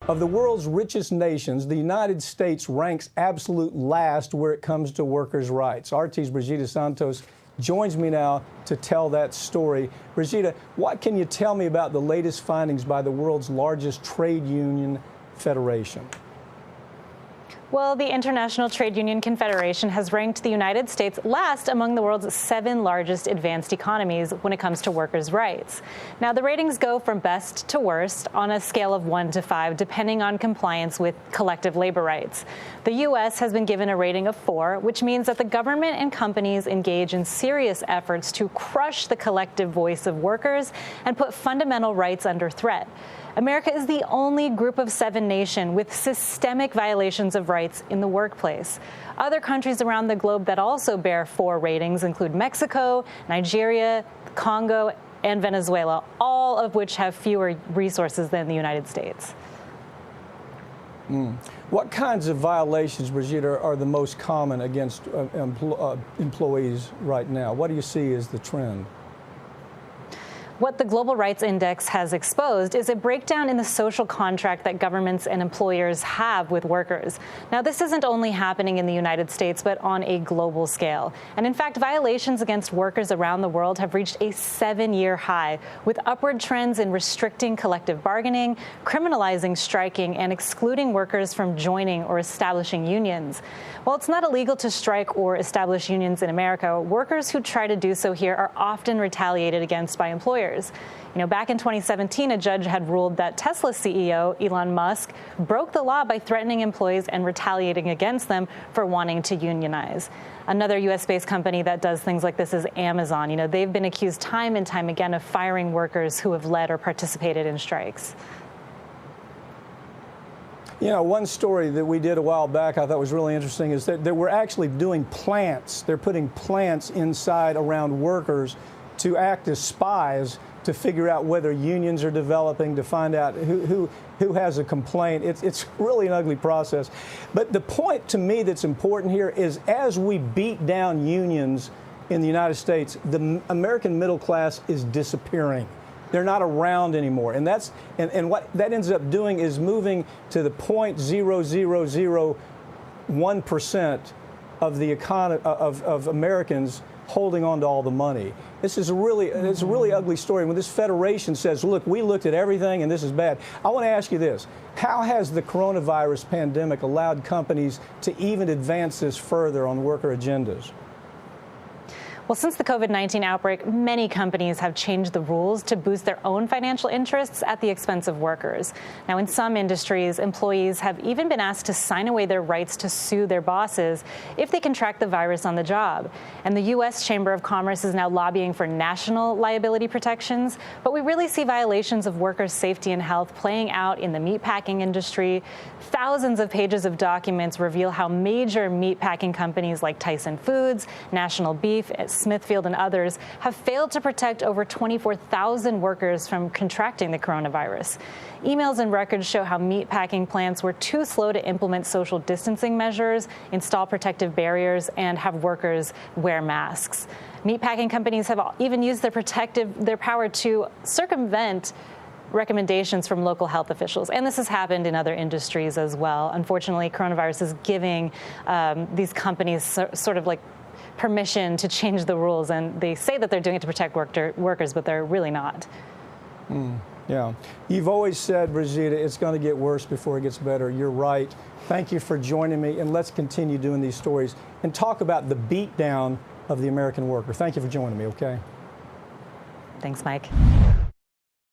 Of the world's richest nations, the United States ranks absolute last where it comes to workers' rights. RT's Brigida Santos joins me now to tell that story. Brigida, what can you tell me about the latest findings by the world's largest trade union federation? Well, the International Trade Union Confederation has ranked the United States last among the world's 7 largest advanced economies when it comes to workers' rights. Now, the ratings go from best to worst on a scale of 1 to 5, depending on compliance with collective labor rights. The U.S. has been given a rating of 4, which means that the government and companies engage in serious efforts to crush the collective voice of workers and put fundamental rights under threat. America is the only group of 7 nation with systemic violations of rights in the workplace. Other countries around the globe that also bear 4 ratings include Mexico, Nigeria, Congo, and Venezuela, all of which have fewer resources than the United States. What kinds of violations, Brigida, are the most common against employees right now? What do you see as the trend? What the Global Rights Index has exposed is a breakdown in the social contract that governments and employers have with workers. Now, this isn't only happening in the United States, but on a global scale. And in fact, violations against workers around the world have reached a 7-year high, with upward trends in restricting collective bargaining, criminalizing striking, and excluding workers from joining or establishing unions. While it's not illegal to strike or establish unions in America, workers who try to do so here are often retaliated against by employers. Back in 2017, a judge had ruled that Tesla CEO Elon Musk broke the law by threatening employees and retaliating against them for wanting to unionize. Another U.S.-based company that does things like this is Amazon. They've been accused time and time again of firing workers who have led or participated in strikes. One story that we did a while back I thought was really interesting is that we're actually doing plants. They're putting plants inside around workers to act as spies to figure out whether unions are developing, to find out who has a complaint. It's really an ugly process. But the point to me that's important here is as we beat down unions in the United States, the American middle class is disappearing. They're not around anymore. And what that ends up doing is moving to the 0.0001% of the economy of Americans holding on to all the money. It's a really ugly story. When this federation says, look, we looked at everything and this is bad. I want to ask you this. How has the coronavirus pandemic allowed companies to even advance this further on worker agendas? Well, since the COVID-19 outbreak, many companies have changed the rules to boost their own financial interests at the expense of workers. Now, in some industries, employees have even been asked to sign away their rights to sue their bosses if they contract the virus on the job. And the U.S. Chamber of Commerce is now lobbying for national liability protections. But we really see violations of workers' safety and health playing out in the meatpacking industry. Thousands of pages of documents reveal how major meatpacking companies like Tyson Foods, National Beef, Smithfield, and others have failed to protect over 24,000 workers from contracting the coronavirus. Emails and records show how meatpacking plants were too slow to implement social distancing measures, install protective barriers, and have workers wear masks. Meatpacking companies have even used their power to circumvent recommendations from local health officials. And this has happened in other industries as well. Unfortunately, coronavirus is giving these companies sort of like permission to change the rules, and they say that they're doing it to protect workers, but they're really not. Yeah. You've always said, Brigida, it's going to get worse before it gets better. You're right. Thank you for joining me, and let's continue doing these stories and talk about the beatdown of the American worker. Thank you for joining me, okay? Thanks, Mike.